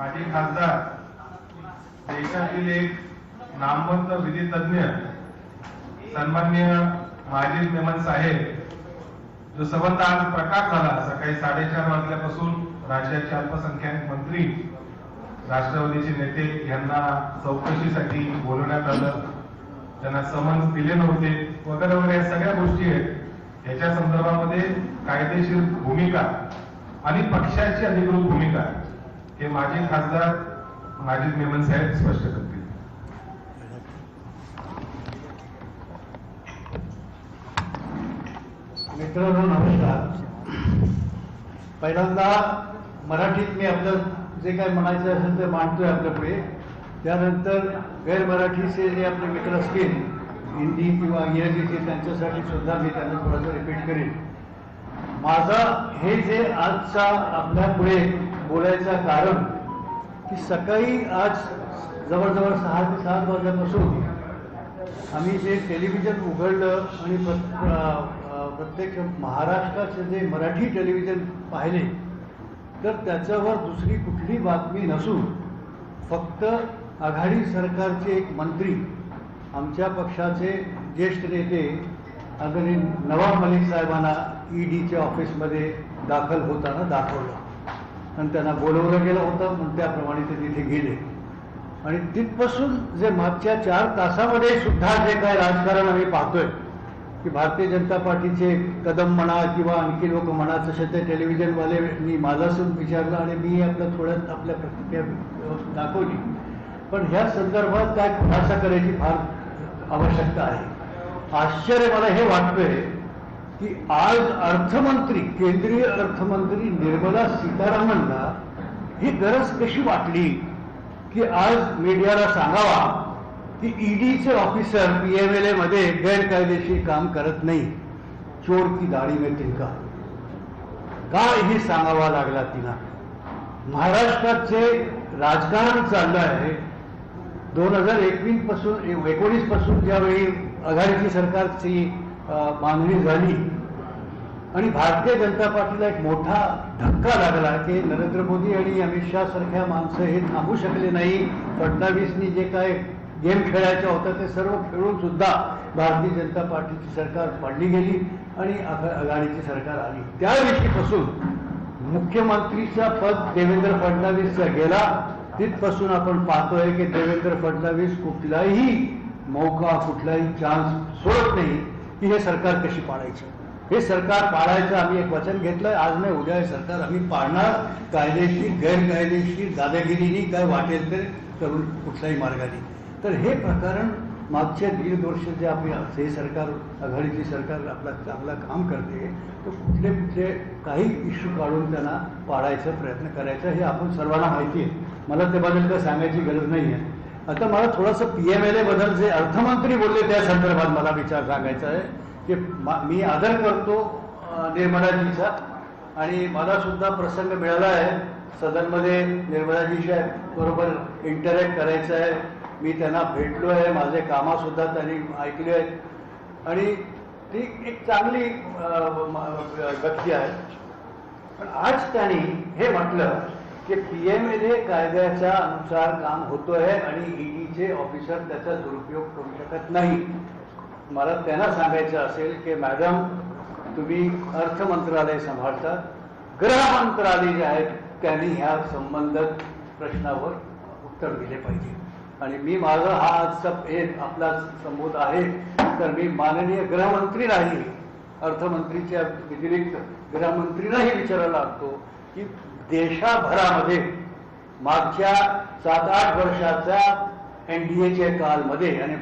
माजी खासदार देशातील एक नामवंत विधितज्ञ सन्माननीय माजिद मेमन साहेब जो संबंध आज प्रकाश झाला सकाळी 4:30 वाजल्यापासून राज्याचे अल्पसंख्याक मंत्री राष्ट्रवादीचे नेते यांना चौकशीसाठी बोलवण्यात आलं, त्यांना समन्स दिले नव्हते वगैरे वगैरे या सगळ्या गोष्टी आहेत। याच्या संदर्भामध्ये कायदेशीर भूमिका आणि पक्षाची अधिकृत भूमिका हे माजी खासदार माजिद मेमन साहेब स्पष्ट करतील। मित्रांनो नमस्कार। पहिल्यांदा मराठीत मी आपलं जे काही म्हणायचं असेल ते मांडतोय आपल्या पुढे, त्यानंतर गैर मराठीचे जे आपले मित्र असतील हिंदी किंवा इंग्रजीचे त्यांच्यासाठी सुद्धा मी त्यांना थोडंसं रिपीट करेन। माझं हे जे आजचा आपल्या पुढे बोलायचं कारण की सकाळी आज जवळजवळ 6 ते 7 वाजल्यापासून आम्ही जे टेलिव्हिजन उघडलं आणि प्रत्येक महाराष्ट्राचे जे मराठी टेलिव्हिजन पाहिले तर त्याच्यावर दुसरी कुठली बातमी नसून फक्त आघाडी सरकारचे एक मंत्री आमच्या पक्षाचे ज्येष्ठ नेते आदरणीय नवाब मलिक साहेबांना ईडीच्या ऑफिसमध्ये दाखल होताना दाखवलं आणि त्यांना बोलवलं गेलं होतं म्हणून त्याप्रमाणे ते तिथे गेले आणि तिथपासून जे मागच्या 4 तासामध्ये सुद्धा जे काही राजकारण आम्ही पाहतोय की भारतीय जनता पार्टीचे कदम म्हणा किंवा आणखी लोक म्हणा तसे ते टेलिव्हिजनवाले माझासून विचारलं आणि मी आपलं थोड्यात आपल्या प्रतिक्रिया दाखवली, पण ह्या संदर्भात काय खुलासा करायची फार आवश्यकता आहे। आश्चर्य मला हे वाटतंय की आज अर्थमंत्री केंद्रीय अर्थमंत्री निर्मला सीतारामनला ही गरज कशी वाटली की आज मीडियाला सांगावा की ईडीचे ऑफिसर पीएमएलए मध्ये गैरकायदेशीर काम करत नाही, चोर की दाढी में तिनका काय हे सांगावा लागला तिला। महाराष्ट्राचे राजकारण चाललं आहे 2021 पासून ज्यावेळी आघाडीची सरकारची बांधणी झाली आणि भारतीय जनता पार्टीला एक मोठा धक्का लागला की नरेंद्र मोदी आणि अमित शहा सारख्या माणसं हे थांबू शकले नाही। फडणवीसनी जे काय गेम खेळायचं होतं ते सर्व खेळून सुद्धा भारतीय जनता पार्टीची सरकार पडली गेली आणि आघाडीची सरकार आली। त्या दिवशीपासून मुख्यमंत्रीचा पद देवेंद्र फडणवीसचा गेला, तिथपासून आपण पाहतोय की देवेंद्र फडणवीस कुठलाही मौका कुठलाही चान्स सोडत नाही की हे सरकार कशी पाडायची। हे सरकार पाडायचं आम्ही एक वचन घेतलंय, आज नाही उद्या हे सरकार आम्ही पाडणार, कायदेशीर गैरकायदेशीर दादागिरीनी काय वाटेल ते करून कुठल्याही मार्गाने। तर हे प्रकरण मागच्या 1.5 वर्ष जे आपली हे सरकार आघाडीची सरकार आपला चांगला काम करते तर कुठले काही इश्यू काढून त्यांना पाडायचा प्रयत्न करायचा हे आपण सर्वांना माहिती आहे, मला त्याबद्दल काही सांगायची गरज नाही आहे। आता मला थोडंसं पीएमएलए बद्दल जे अर्थमंत्री बोलले त्या संदर्भात मला विचार सांगायचा आहे की मी आदर करतो निर्मलाजीचा आणि मला सुद्धा प्रसंग मिळाला आहे सदनमध्ये निर्मलाजीच्या बरोबर इंटरॅक्ट करायचं आहे, मी त्यांना भेटलो आहे, माझे कामंसुद्धा त्यांनी ऐकले आहेत आणि ती एक चांगली व्यक्ती आहे। पण आज त्यांनी हे म्हटलं की पीएमएलए कायद्याच्या अनुसार काम होतोय आणि ईडीचे ऑफिसर त्याचा दुरुपयोग करू शकत नाही। मला त्यांना सांगायचं असेल की मॅडम तुम्ही अर्थ मंत्रालय सांभाळता, गृह मंत्रालय जे आहेत त्यांनी ह्या संबंधित प्रश्नावर उत्तर दिले पाहिजे आणि मी माझा हा आजचा आपला संबोध आहे तर मी माननीय गृहमंत्री नाही अर्थमंत्रीच्या व्यतिरिक्त गृहमंत्रीलाही विचारायला लागतो की देशभरामध्ये मागच्या 7-8 वर्षाच्या एनडीएच्या काळामध्ये आणि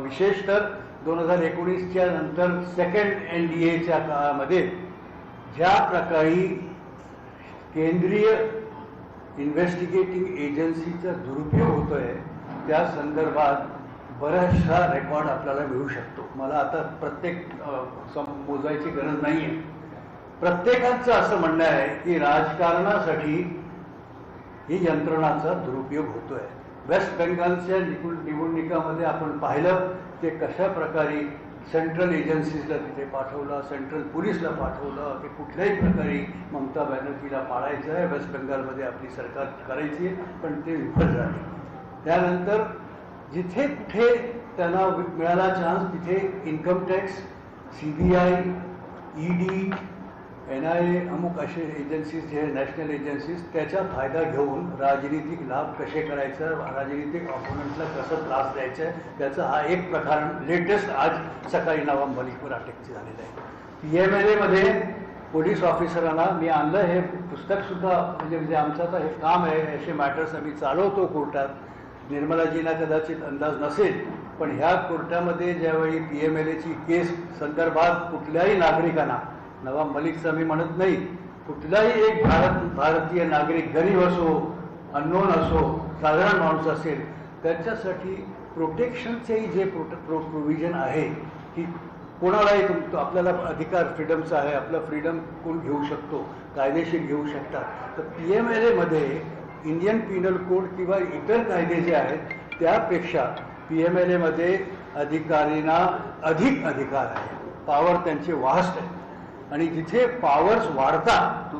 विशेषतः 2019च्या नंतर सेकंड एनडीएच्या काळामध्ये ज्या प्रकारे केंद्रीय इन्व्हेस्टिगेटिंग एजन्सीचा दुरुपयोग होतोय त्या संदर्भात बऱ्याचशा रेकॉर्ड आपल्याला मिळू शकतो। मला आता प्रत्येक मोजायची गरज नाही आहे, प्रत्येकाचं असं म्हणणं आहे की राजकारणासाठी ही यंत्रणाचा दुरुपयोग होतोय। वेस्ट बेंगालच्या निवडणुकीमध्ये आपण पाहिलं की कशा प्रकारे सेंट्रल एजन्सीजला तिथे पाठवलं, सेंट्रल पोलीसला पाठवलं की कुठल्याही प्रकारे ममता बॅनर्जीला पाडायचं आहे, वेस्ट बेंगालमध्ये आपली सरकार करायची आहे, पण ते विफल झाले. त्यानंतर जिथे कुठे त्यांना मिळाला चान्स तिथे income tax, CBI, ED, NIA अमुक असे एजन्सीज जे नॅशनल एजन्सीज त्याचा फायदा घेऊन राजनीतिक लाभ कसे करायचं, राजनीतिक ऑपोनंटला कसं त्रास द्यायचा आहे, त्याचा हा एक प्रकार लेटेस्ट आज सकाळी नवाब मलिकवर अटक झालेला आहे. PMLA मध्ये पोलीस ऑफिसरांना मी आणलं, हे पुस्तकसुद्धा म्हणजे आमचं आता हे काम आहे, असे मॅटर्स आम्ही चालवतो कोर्टात. निर्मलाजींना कदाचित अंदाज नसेल, पण ह्या कोर्टामध्ये ज्यावेळी PMLAची केस संदर्भात कुठल्याही नागरिकांना, नवाब मलिकचं मी म्हणत नाही, कुठलाही एक भारतीय नागरिक गरीब असो, अननोन असो, साधारण माणूस असेल, त्याच्यासाठी प्रोटेक्शनचेही जे प्रोव्हिजन आहे की कोणालाही आपल्याला अधिकार फ्रीडमचा आहे, आपलं फ्रीडम कोण घेऊ शकतो, कायदेशीर घेऊ शकतात. तर PMLA मध्ये इंडियन पिनल कोड किंवा इतर कायदे जे आहेत त्यापेक्षा PMLA मध्ये अधिकारींना अधिक अधिकार आहे, पॉवर त्यांचे वास्ट आहे. आणि जिथे पॉवर्स वाढतात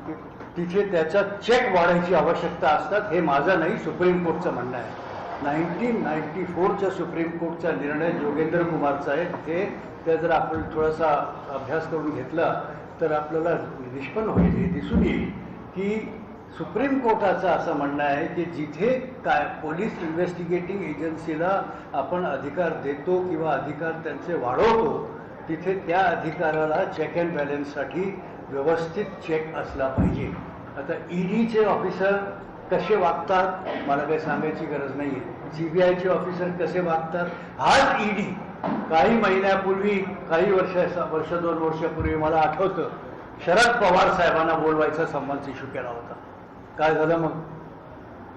तिथे त्याचा चेक वाढायची आवश्यकता असतात. हे माझं नाही, सुप्रीम कोर्टचं म्हणणं आहे. 1994च्या सुप्रीम कोर्टचा निर्णय जोगेंद्र कुमारचा आहे. ते जर आपण थोडासा अभ्यास करून घेतला तर आपल्याला निष्पन्न होईल, हे दिसून येईल की सुप्रीम कोर्टाचं असं म्हणणं आहे की जिथे काय पोलीस इन्व्हेस्टिगेटिंग एजन्सीला आपण अधिकार देतो किंवा अधिकार त्यांचे वाढवतो, तिथे त्या अधिकाराला चेक अँड बॅलन्ससाठी व्यवस्थित चेक असला पाहिजे. आता EDचे ऑफिसर कसे वागतात मला काही सांगायची गरज नाही आहे. CBIचे ऑफिसर कसे वागतात, हाच ED काही महिन्यापूर्वी, काही वर्ष 2 वर्षापूर्वी मला आठवतं शरद पवार साहेबांना बोलवायचा संबंध इश्यू केला होता. काय झालं मग,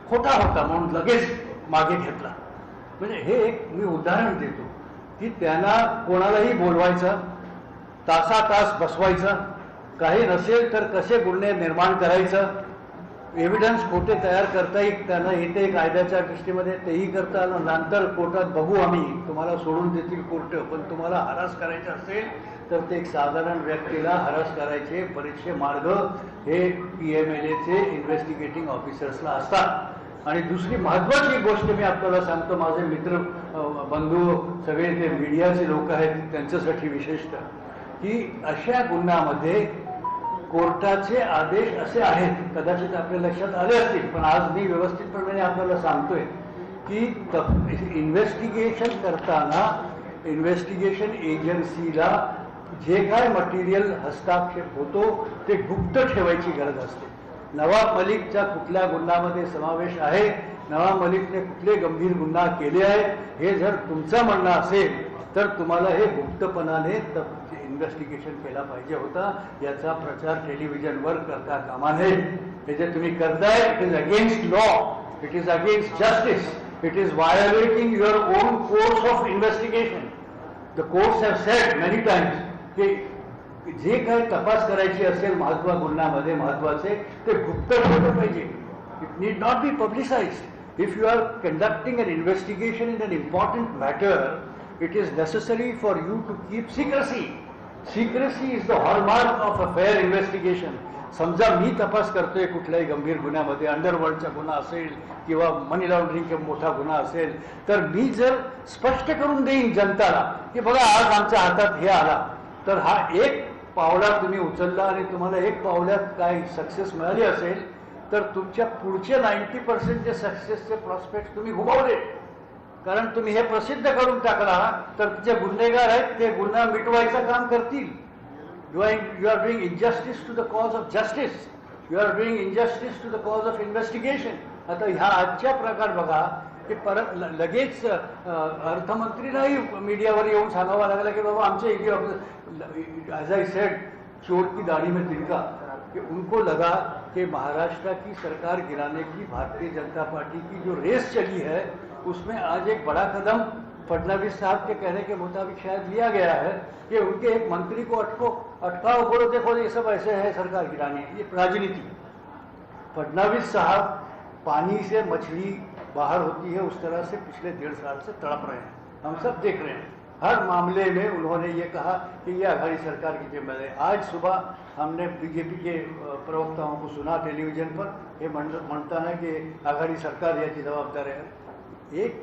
खोटा होता म्हणून लगेच मागे घेतला. म्हणजे हे एक मी उदाहरण देतो की त्यांना कोणालाही बोलवायचं, तासातास बसवायचं, काही नसेल तर कसे गुन्हे निर्माण करायचं, एव्हिडन्स खोटे तयार करता येईल, त्यांना येते कायद्याच्या दृष्टीमध्ये तेही करता आलं. नंतर कोर्टात बघू आम्ही, तुम्हाला सोडून देतील कोर्ट, पण तुम्हाला हरास करायचं असेल तर ते एक साधारण व्यक्तीला हरास करायचे बरेचसे मार्ग हे PMLAचे इन्व्हेस्टिगेटिंग ऑफिसर्सला असतात. आणि दुसरी महत्त्वाची गोष्ट मी आपल्याला सांगतो, माझे मित्र बंधू सगळे ते मीडियाचे लोक आहेत त्यांच्यासाठी विशेषतः, की अशा गुन्ह्यामध्ये कोर्टाचे आदेश असे आहेत, कदाचित आपल्या लक्षात आले असतील, पण आज मी व्यवस्थितपणे आपल्याला सांगतोय की इन्व्हेस्टिगेशन करताना इन्व्हेस्टिगेशन एजन्सीला जे काय मटेरियल हस्तक्षेप होतो ते गुप्त ठेवायची गरज असते. नवाब मलिकच्या कुठल्या गुन्ह्यामध्ये समावेश आहे, नवाब मलिकने कुठले गंभीर गुन्हा केले आहे, हे जर तुमचं म्हणणं असेल तर तुम्हाला हे गुप्तपणाने इन्व्हेस्टिगेशन केला पाहिजे होता. याचा प्रचार टेलिव्हिजनवर करता कामा नये. हे जे तुम्ही करताय, it is against law, it is against justice, it is violating your own course of investigation. The courts have said many times की जे काही तपास करायची असेल गुन्ह्यामध्ये महत्वाचे ते गुप्त ठेवलं पाहिजे. It need not be publicized. If you are conducting an investigation in an important matter, it is necessary for you to keep secrecy. Secrecy is the hallmark of a fair investigation. समजा मी तपास करतोय कुठल्याही गंभीर गुन्ह्यामध्ये, अंडरवर्ल्डचा गुन्हा असेल किंवा मनी लॉन्ड्रिंगचा मोठा गुन्हा असेल, तर मी जर स्पष्ट करून देईन जनताला की बघा आज आमच्या हातात हे आला, तर हा एक पावला तुम्ही उचलला आणि तुम्हाला एक पावल्यात काय सक्सेस मिळाली असेल तर तुमच्या पुढचे 90% जे सक्सेसचे प्रॉस्पेक्ट तुम्ही घुमावले. कारण तुम्ही हे प्रसिद्ध करून टाकला तर जे गुन्हेगार आहेत ते गुन्हा मिटवायचं काम करतील. You are doing injustice to the cause of justice, you are doing injustice to the cause of investigation. आता ह्या आजच्या प्रकार बघा की परत लगेच अर्थमंत्रीलाही मीडियावर येऊन सांगावं लागलं की बाबा आमचे एज आई सेड चोर की दाढ़ी में तिनका, कि उनको लगा कि महाराष्ट्र की सरकार गिराने की भारतीय जनता पार्टी की जो रेस चली है उसमें आज एक बड़ा कदम फडणवीस साहब के कहने के मुताबिक शायद लिया गया है कि उनके एक मंत्री को अटकाओ, बोलो देखो ये सब ऐसे है सरकार गिराने, ये राजनीति. फडणवीस साहब पानी से मछली बाहर होती है उस तरह से पिछले 1.5 साल से तड़प रहे हैं, हम सब देख रहे हैं. हर मामले में उन्होंने ये कहा कि ये आघाड़ी सरकार की जिम्मेदारी है। आज सुबह हमने बीजेपी के प्रवक्ताओं को सुना टेलिव्हिजन पर, हे म्हणताना की आघाडी सरकार याची जबाबदारी आहे। एक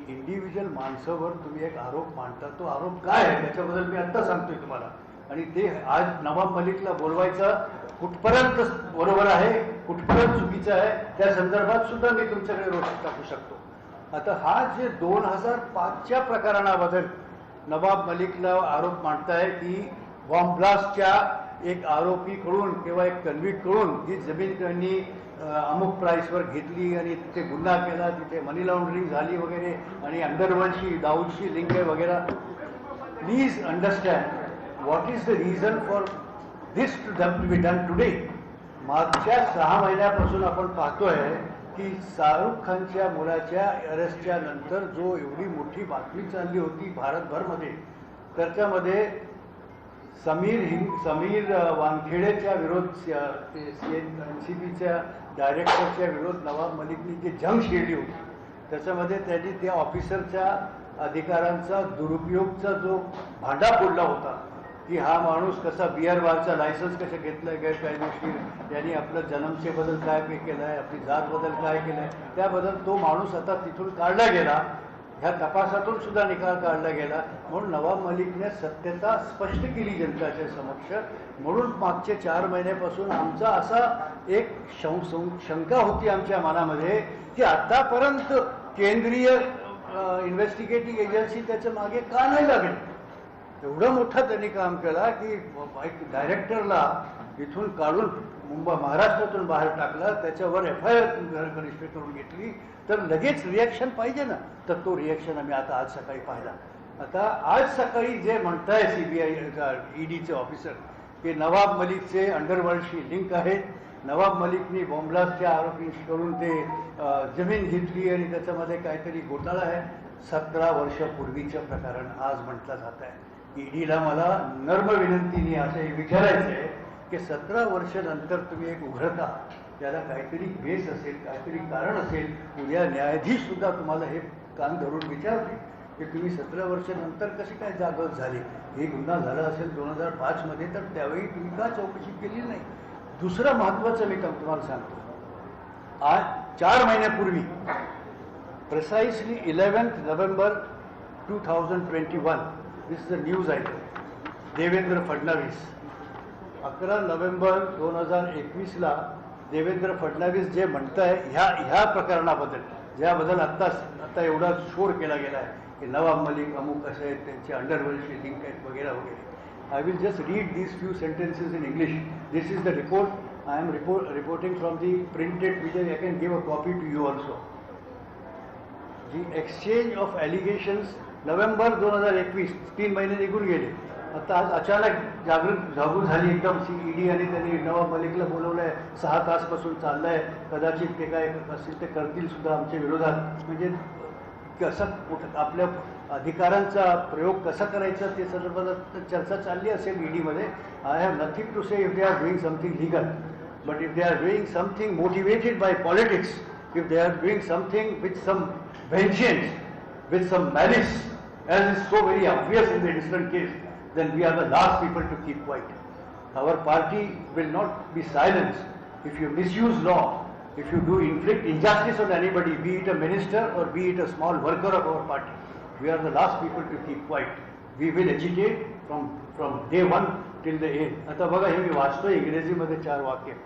इंडिव्हिज्युअल माणसावर तुम्ही एक आरोप मांडता, तो आरोप काय आहे त्याच्याबद्दल मी आत्ता सांगतोय तुम्हाला। आणि ते आज नवाब मलिकला बोलवायचं कुठपर्यंत बरोबर आहे, कुठपर्यंत चुकीचं आहे, त्या संदर्भात सुद्धा मी तुमच्याकडे रोष टाकू शकतो। आता हा जे 2005च्या प्रकरणाबद्दल नवाब मलिकला आरोप मांडताय की बॉम्ब ब्लास्टच्या एक आरोपीकडून किंवा एक कन्व्हिक्टकडून जी जमीन त्यांनी अमुक प्राइसवर घेतली आणि तिथे गुन्हा केला, तिथे मनी लॉन्ड्रिंग झाली वगैरे आणि अंडरवर्ल्डशी दाऊदशी लिंक आहे वगैरे। Please understand what is the reason for this to be done today. मागच्या 6 महिन्यापासून आपण पाहतोय की शाहरुख खानच्या मुलाच्या अरेस्टच्या नंतर जो एवढी मोठी बातमी चालली होती भारतभरमध्ये, त्याच्यामध्ये समीर वानखेडेच्या विरोध एनसीबीच्या डायरेक्टरच्या विरोध नवाब मलिकनी जी जंग छेडली होती, त्याच्यामध्ये त्यांनी त्या ऑफिसरच्या अधिकारांचा दुरुपयोगचा जो भांडा फोडला होता की हा माणूस कसा बियर बारचा लायसन्स कसं घेतलं गैरकायदेशीर, त्यांनी आपलं जन्मचे बदल काय केलं आहे, आपली जात बदल काय केलं आहे, त्याबद्दल तो माणूस आता तिथून काढला गेला। ह्या तपासातून सुद्धा निकाल काढला गेला। म्हणून नवाब मलिकने सत्यता स्पष्ट केली जनताच्या समक्ष। म्हणून मागचे 4 महिन्यापासून आमचा असा एक शंका होती आमच्या मनामध्ये की आतापर्यंत केंद्रीय इन्व्हेस्टिगेटिंग एजन्सी त्याच्या मागे का नाही लागली। एवढं मोठं त्यांनी काम केला की एक डायरेक्टरला इथून काढून महाराष्ट्रातून बाहेर टाकला, त्याच्यावर FIR रजिस्टर करून घेतली, तर लगेच रिॲक्शन पाहिजे ना। तर तो रिॲक्शन आम्ही आता आज सकाळी पाहिला। आता आज सकाळी जे म्हणताय CBI EDचे ऑफिसर की नवाब मलिकचे अंडरवर्ल्डशी लिंक आहेत, नवाब मलिकनी बॉम्बलास्टच्या आरोपींकडून ते जमीन घेतली आणि त्याच्यामध्ये काहीतरी घोटाळा आहे। 17 वर्षापूर्वीचं प्रकरण आज म्हटलं जात आहे। EDला मला नर्म विनंतीने असं विचारायचं आहे की 17 वर्षानंतर तुम्ही एक उघडता, त्याला काहीतरी बेस असेल, काहीतरी कारण असेल। उद्या न्यायाधीश सुद्धा तुम्हाला हे कान धरून विचारते की तुम्ही 17 वर्षानंतर कशी काय जागृत झाली। हे गुन्हा झाला असेल 2005 मध्ये, तर त्यावेळी तुम्ही का चौकशी केली नाही। दुसरं महत्त्वाचं मी तुम्हाला सांगतो, आज 4 महिन्यापूर्वी precisely 11 November 2021, this is the news item, Devendra Fadnavis 11 November 2021ला देवेंद्र फडणवीस जे म्हणताय ह्या प्रकरणाबद्दल, ज्याबद्दल आता एवढा शोर केला गेला आहे की नवाब मलिक अमुक असे आहेत, त्यांचे अंडरवर्ल्डशी लिंक आहेत वगैरे वगैरे। I will just read these few sentences in English. This is the report. I am reporting from the printed media. I can give a copy to you also. The exchange of allegations, November 2021, 3 महिने निघून गेले। आता आज अचानक जागृत झाली एकदम ED आणि त्यांनी नवाब मलिकला बोलवलंय। 6 तासपासून चाललंय, कदाचित ते काय असेल ते करतील सुद्धा आमच्या विरोधात। म्हणजे कसं आपल्या अधिकारांचा प्रयोग कसा करायचा ते संदर्भात चर्चा चालली असेल EDमध्ये। I have nothing to say if they are doing something legal, but if they are doing something motivated by politics, if they are doing something with some vengeance, with some malice, as is so very obvious in the instant case, then we are the last people to keep quiet. Our party will not be silenced if you misuse law, if you do inflict injustice on anybody, be it a minister or be it a small worker of our party. We are the last people to keep quiet. We will agitate from day one till the end. आता बघा हे मी वाचतोय इंग्रजीमध्ये 4 वाक्य।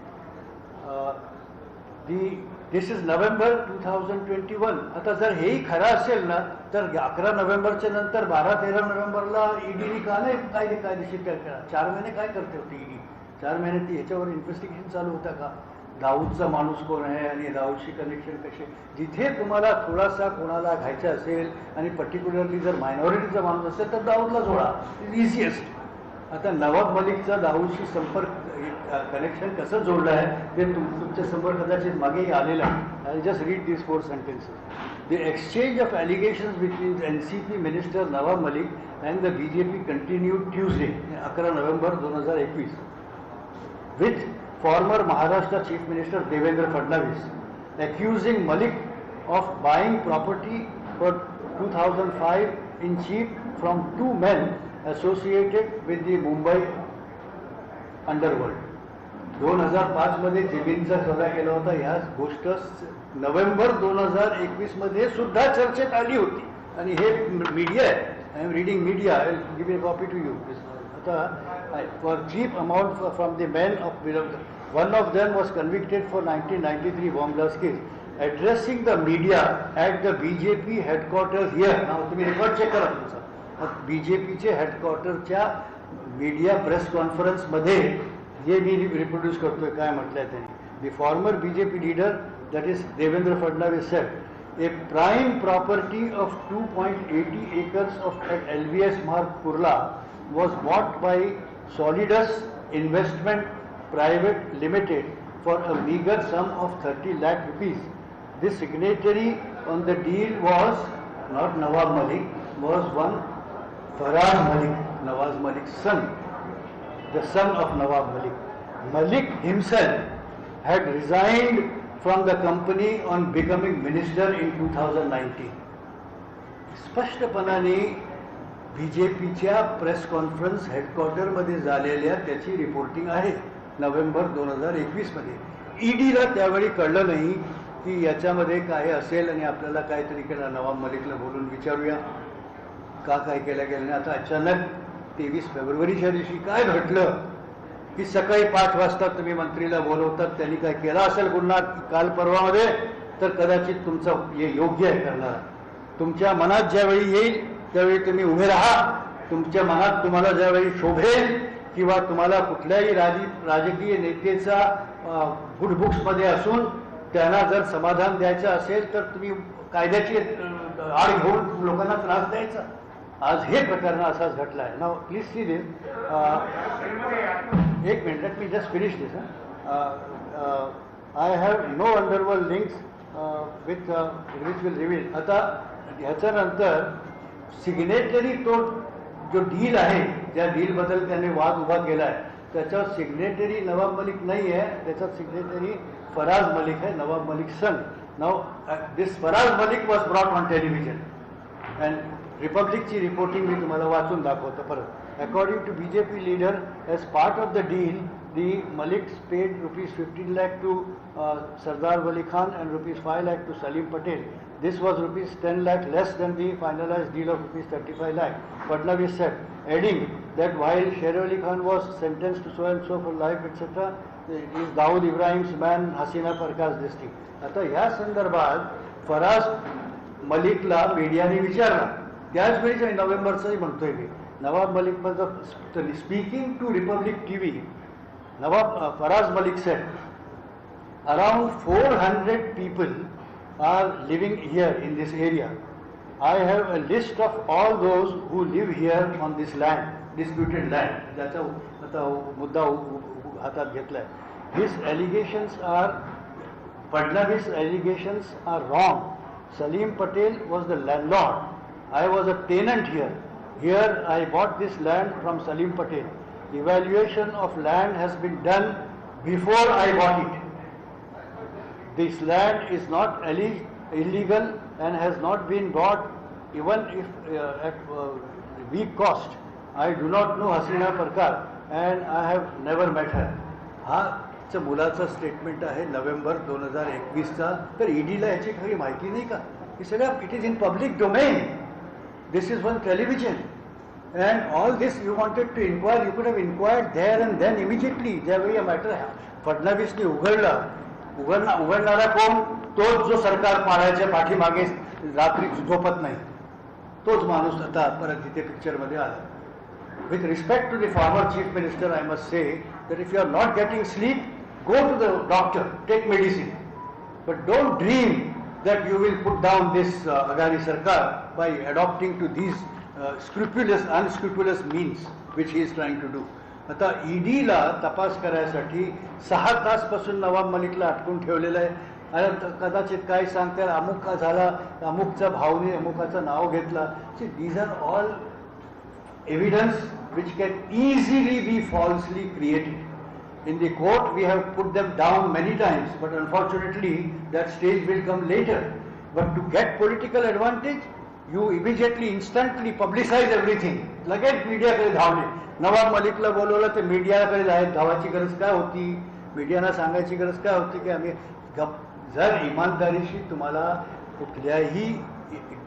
दिस is November 2021। आता जर हेही खरं असेल ना, तर 11 नोव्हेंबरच्या नंतर 12-13 नोव्हेंबरला EDने का नाही कायदेशीर केला? 4 महिने काय करते होती ED? 4 महिने ती ह्याच्यावर इन्व्हेस्टिगेशन चालू होता का? दाऊदचा माणूस कोण आहे आणि दाऊदशी कनेक्शन कसे? जिथे तुम्हाला थोडासा कोणाला घ्यायचा असेल आणि पर्टिक्युलरली जर मायनॉरिटीचा माणूस असेल तर दाऊदला जोडा, इज इझिएस्ट। आता नवाब मलिकचा दाऊदशी संपर्क कनेक्शन कसं जोडलं आहे ते तुमच्या समोर कदाचित मागेही आलेलं आहे। I just read this 4 sentences. The exchange of allegations between NCP Minister Nawab Malik and the BJP continued Tuesday, 11 November 2021, with former Maharashtra Chief Minister Devendra Fadnavis accusing Malik of buying property for 2005 in chief from two men associated with the Mumbai underworld. 2005 मध्ये जमीनचा सौदा केला होता. ह्या गोष्ट November 2021 मध्ये सुद्धा चर्चेत आली होती आणि हे मीडिया आहे. I am reading media. I will give a copy to you. आता for cheap amount from the man of one of them was convicted for 1993 bomb blast case. addressing the media at the BJP headquarters here. Now तुम्ही record check करा तुमचा. BJPचे हेडक्वार्टरच्या media press conference मध्ये जे मी reproduce करतोय काय म्हटलंय त्यांनी. The former BJP leader, that is Devendra Fadnavis, said, a prime property of 2.80 acres at LVS Marg Kurla was bought by Solidus Investment Private Limited for a meager sum of 30 lakh rupees. The signatory on the deal was not Nawab Malik, was one Faraz Malik, Nawaz Malik's son, the son of Nawab Malik. Malik himself had resigned from the company on becoming minister in 2019. स्पष्टपणाने बीजेपीच्या press conference हेडक्वार्टरमध्ये झालेल्या त्याची reporting आहे November 2021 मध्ये. ईडीला त्यावेळी कळलं नाही की याच्यामध्ये काय असेल आणि आपल्याला काहीतरी केलं. नवाब मलिकला बोलून विचारूया का काय केलं गेलं नाही. आता अचानक 23 फेब्रुवारीच्या दिवशी काय घडलं की सकाळी 5 वाजता तुम्ही मंत्रीला बोलवतात. त्यांनी काय केला असेल गुन्हा काल परवामध्ये तर कदाचित तुमचं हे योग्य आहे करणार. तुमच्या मनात ज्यावेळी येईल त्यावेळी तुम्ही उभे राहा. तुमच्या मनात तुम्हाला ज्यावेळी शोभेल किंवा तुम्हाला कुठल्याही राजकीय नेत्याचा गुड बुक्समध्ये असून त्यांना जर समाधान द्यायचं असेल तर तुम्ही कायद्याची आड घेऊन लोकांना त्रास द्यायचा. आज हे प्रकरण असाच घडला आहे. नाव प्लीज सी दिस. एक minute, let me just finish this. I have no underworld links with which will reveal. आता ह्याच्यानंतर सिग्नेटरी तो जो डील आहे त्या डीलबद्दल त्यांनी वाद उभा केला आहे. त्याच्यावर सिग्नेटरी नवाब मलिक नाही आहे, त्याच्यात सिग्नेटरी फराज मलिक है, Nawab Malik son. Now this Faraz Malik was brought on television and रिपब्लिकची रिपोर्टिंग मी तुम्हाला वाचून दाखवतो परत. According to BJP leader, as part of the deal the Maliks paid rupees 15 lakh to Sardar Wali Khan and rupees 5 lakh to Salim Patel. This was rupees 10 lakh less than the finalized deal of rupees 35 lakh. Fadnavis said, adding that while Sher Ali Khan was sentenced to so and so for life, etc., is Dawood Ibrahim's man Hasina Parkas this thing. आता ह्या संदर्भात फराज मलिकला मीडियाने विचारला. त्याच वेळी नोव्हेंबरचंही म्हणतोय मी. नवाब मलिक मध्ये speaking to Republic TV, Faraz Malik said, around 400 people are living here in this area. I have a list of all those who live here on this land, disputed land. ज्याचा आता मुद्दा हातात घेतलाय. His allegations are, Fadnavis' allegations are wrong. Salim Patel was the landlord. I was a tenant here. Here I bought this land from Salim Patel. Evaluation of land has been done before I bought it. This land is not illegal and has not been bought even if at weak cost. I do not know Hasina Parkar and I have never met her. हा मुलाचा statement आहे November 2021चा. तर ईडीला याची खरी माहिती नाही का? हे सगळं it is in public domain. This is one television. And all this you wanted to inquire, you could have inquired there and then immediately. ज्यावेळी मॅटर फडणवीसने उघडणारा कोण? तोच जो सरकार पाडायच्या पाठीमागे रात्री झोपत नाही, तोच माणूस आता परत तिथे पिक्चरमध्ये आला. With respect to the former chief minister, I must say that if you are not getting sleep, go to the doctor, take medicine, but don't dream that you will put down this Aghani Sarkar by adopting to these unscrupulous means which he is trying to do. आता ईडीला तपास करायसाठी 6 तासपासून नवाब मलिकला अटकून ठेवलेलं आहे. आणि कदाचित काय सांगतात, अमुक झाला, अमुकचा भावने अमुकाचं नाव घेतला. These are all evidence which can easily be falsely created. In the court we have put them down many times, but unfortunately that stage will come later. But to get political advantage, you immediately instantly publicise everything. लगेच मीडियाकडे धावले. नवाब मलिकला बोलवलं ते मीडियाकडे धावायची गरज काय होती? मीडियाला सांगायची गरज काय होती की आम्ही गप. जर इमानदारीशी तुम्हाला कुठल्याही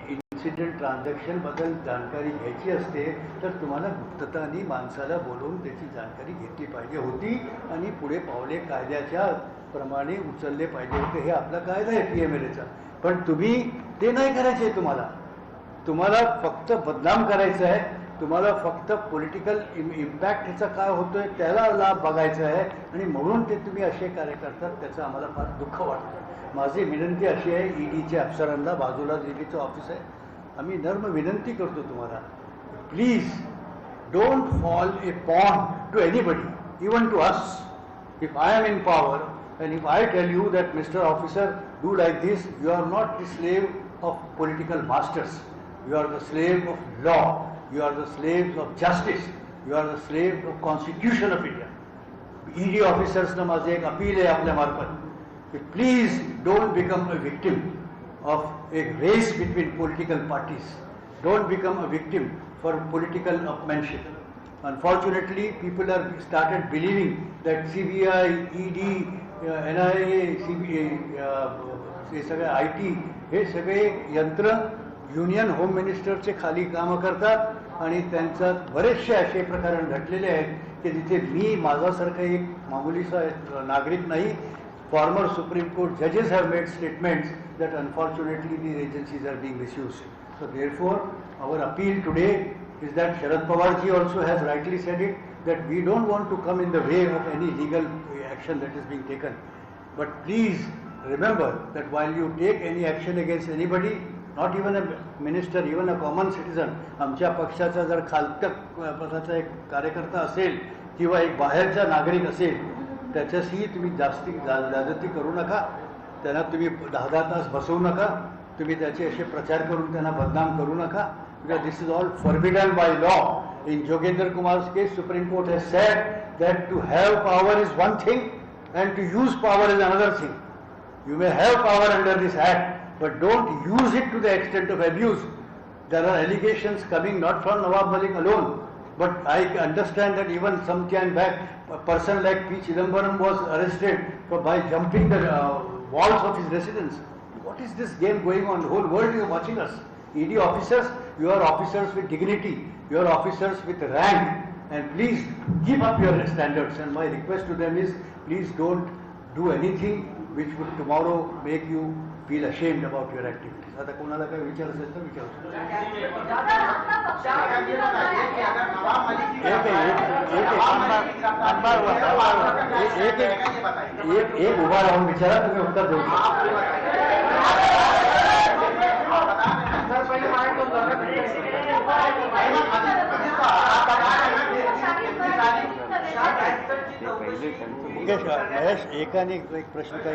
इन्सिडेंट ट्रान्झॅक्शनबद्दल जाणकारी घ्यायची असते तर तुम्हाला गुप्ततानी माणसाला बोलवून त्याची जाणकारी घेतली पाहिजे होती आणि पुढे पावले कायद्याच्या प्रमाणे उचलले पाहिजे होते. हे आपला कायदा आहे PMLAचा. पण तुम्ही ते नाही करायचे. तुम्हाला फक्त बदनाम करायचं आहे. तुम्हाला फक्त पॉलिटिकल इम्पॅक्ट ह्याचा काय होतोय त्याला लाभ बघायचा आहे आणि म्हणून ते तुम्ही असे कार्य करतात. त्याचं आम्हाला फार दुःख वाटतं. माझी विनंती अशी आहे, EDच्या अफसरांना, बाजूला EDचं ऑफिस आहे, आम्ही नर्म विनंती करतो तुम्हाला, please don't fall a pawn to anybody, even to us. If I am in power and if I tell you that Mr. Officer do like this, you are not the slave of political masters. You are the slave of law. You are the slaves of justice. You are the slave of Constitution of India. ED officers na माझे एक appeal आहे आपल्या मार्फत, please don't become a victim of a race between political parties. Don't become a victim for political upmanship. Unfortunately, people are started believing that CBI, ED, NIA, हे सगळे IT, हे सगळे यंत्र युनियन होम मिनिस्टरचे खाली कामं करतात आणि त्यांच्यात बरेचसे असे प्रकरण घडलेले आहेत की जिथे मी माझ्यासारखा एक मामुलीचा नागरिक नाही, फॉर्मर सुप्रीम कोर्ट जजेस have made statements that unfortunately these agencies are being misused. So therefore, our appeal today is that Sharad Pawarji also has rightly said it, that we don't want to come in the way of any legal action that is being taken. But please remember that while you take any action against anybody, not even a minister, even a common citizen, आमच्या पक्षाचा जर खालच्या पक्षाचा एक कार्यकर्ता असेल किंवा एक बाहेरचा नागरिक असेल, त्याच्याशी तुम्ही जास्ती जादती करू नका. त्यांना तुम्ही 10 तास बसवू नका. तुम्ही त्याचे असे प्रचार करून त्यांना बदनाम करू नका. Because this is all forbidden by law. In Jogendra Kumar's case, Supreme Court has said that to have power is one thing and to use power is another thing. You may have power under this act, but don't use it to the extent of abuse. There are allegations coming not from Nawab Malik alone, but I understand that even some time back, a person like P. Chidambaram was arrested by jumping the walls of his residence. What is this game going on? The whole world is watching us. ED officers, you are officers with dignity, you are officers with rank, and please keep up your standards. And my request to them is, please don't do anything which would tomorrow make you feel ashamed about your activities. आता कोणाला काही विचार असेल तर विचारू एक उभा राहून विचारा, तुम्ही उत्तर देऊ महेश, एकाने एक प्रश्न काय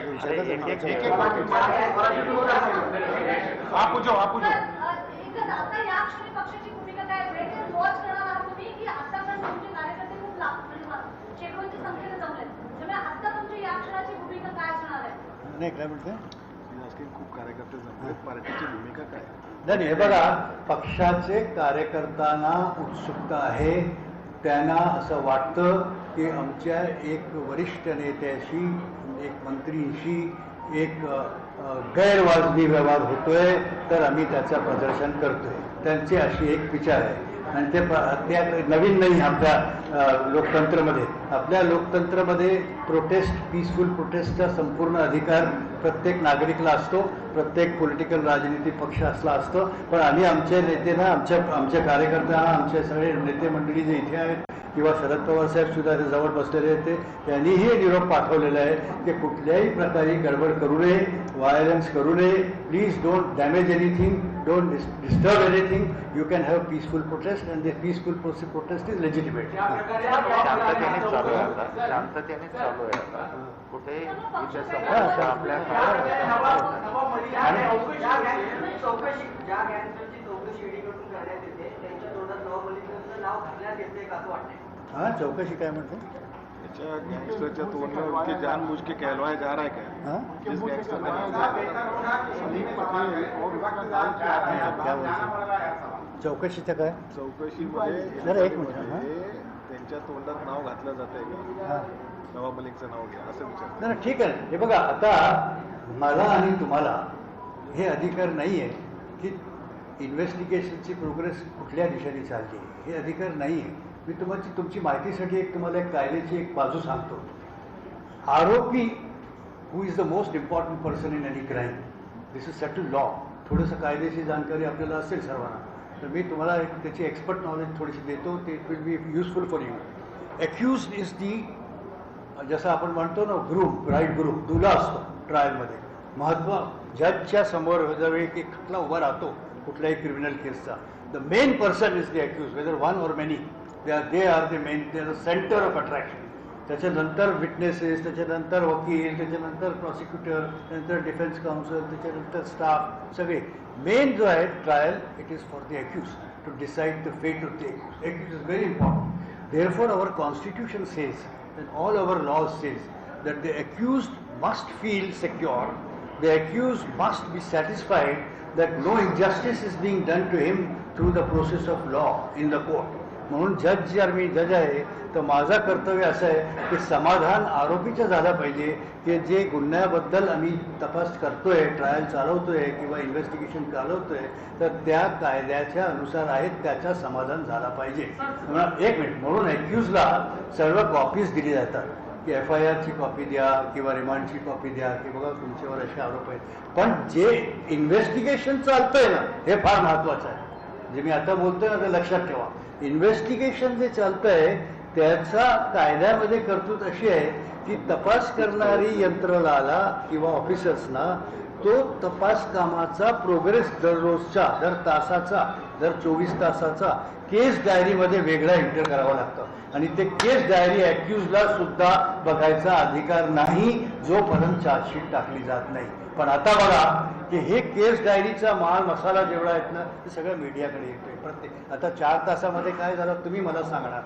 नाही काय म्हणते खूप कार्यकर्ते जमले, पार्टीची भूमिका काय? नाही, हे बघा, पक्षाचे कार्यकर्त्यांना उत्सुकता आहे. त्यांना असं वाटतं की आमच्या एक वरिष्ठ नेत्याशी, एक मंत्रीशी एक गैरवाजवी व्यवहार होतोय, तर आम्ही त्याचं प्रदर्शन करतोय. त्यांची अशी एक विचार आहे आणि ते त्या नवीन नाही आपल्या लोकतंत्रमध्ये. आपल्या लोकतंत्रामध्ये प्रोटेस्ट, पीसफुल प्रोटेस्टचा संपूर्ण अधिकार प्रत्येक नागरिकला असतो, प्रत्येक पॉलिटिकल राजनीतिक पक्ष असला असतो. पण आम्ही आमच्या नेत्यांना, आमच्या कार्यकर्त्यांना, आमचे सगळे नेते मंडळी जे इथे आहेत किंवा शरद पवार साहेब सुद्धा ते जवळ बसलेले आहेत, त्यांनीही निरोप पाठवलेला आहे की कुठल्याही प्रकारे गडबड करू नये, व्हायलन्स करू नये. Please don't damage anything, don't disturb anything. You can have peaceful prostate and the peaceful prostate is legitimate. शांततेने चालू आहे आता. कुठे हा, चौकशी काय म्हणते? गैंगस्टर तोड़ने उनके जानबूझ के कहलवाया जा रहा है क्या? हाँ? जिस गैंगस्टर का नाम है सलीम पटेल और उसका नाम क्या नाही, है? क्या बोलतो चौकशीचं काय चौकशीमध्ये जरा एक मिनिट, हा. त्यांच्या तोंडात नाव घातलं जातंय का? हा. नवाब मलिकचं नाव घ्या असं विचार. नाही ठीक आहे. हे बघा, आता मला आणि तुम्हाला हे अधिकार नाही आहे की इन्व्हेस्टिगेशनची प्रोग्रेस कुठल्या दिशेने चालली आहे, हे अधिकार नाही आहे. मी तुमची माहितीसाठी तुम्हाला एक कायद्याची एक बाजू सांगतो. आरोपी who is the most important person in any crime, this is settle law. थोडंसं कायदेशीर जाणकारी आपल्याला असेल सर्वांना, तर मी तुम्हाला त्याची एक्सपर्ट नॉलेज थोडीशी देतो. ते it will be useful for you. Accused is the, जसं आपण म्हणतो ना, ग्रुप, ब्राईड ग्रुप, दुला असतो ट्रायलमध्ये. महत्त्व जजच्या समोर ज्यावेळी एक खटला उभा राहतो कुठल्याही क्रिमिनल केसचा, the main person is the accused, whether one or many, they are the main, they are the centre of attraction. त्याच्यानंतर विटनेसेस, त्याच्यानंतर वकील, त्याच्यानंतर प्रॉसिक्युटर, त्यानंतर डिफेन्स काउन्सिल, त्याच्यानंतर स्टाफ, सगळे. मेन जो आहे trial, it is for the accused to decide the fate of the accused. It is very important. Therefore our constitution says and all our laws says that the accused must feel secure, the accused must be satisfied that no injustice is being done to him through the process of law in the court. म्हणून जर मी जज आहे तर माझं कर्तव्य असं आहे की समाधान आरोपीचं झालं पाहिजे की जे गुन्ह्याबद्दल आम्ही तपास करतोय, ट्रायल चालवतोय किंवा इन्व्हेस्टिगेशन चालवतोय, तर त्या कायद्याच्या अनुसार आहेत त्याचं समाधान झाला पाहिजे. एक मिनिट. म्हणून अक्यूजला सर्व कॉपीज दिली जातात की FIRची कॉपी द्या किंवा रिमांडची कॉपी द्या की बघा तुमच्यावर असे आरोप आहेत. पण जे इन्व्हेस्टिगेशन चालतंय ना, हे फार महत्त्वाचं आहे. जे मी आता बोलतोय ना, ते लक्षात ठेवा. इन्व्हेस्टिगेशन जे चालतंय त्याचा कायद्यामध्ये तरतूद अशी आहे की तपास करणारी यंत्रणाला किंवा ऑफिसर्सना तो तपास कामाचा प्रोग्रेस दररोजचा, दर तासाचा, दर 24 तासाचा केस डायरीमध्ये वेगळा एंटर करावा लागतं. आणि ते केस डायरी अक्यूजला सुद्धा बघायचा अधिकार नाही जोपर्यंत चार्जशीट टाकली जात नाही. पण आता बघा की हे केस डायरीचा माल मसाला जेवढा आहेत ना, ते सगळं मीडियाकडे येतोय प्रत्येक. आता 4 तासामध्ये काय झालं तुम्ही मला सांगणार.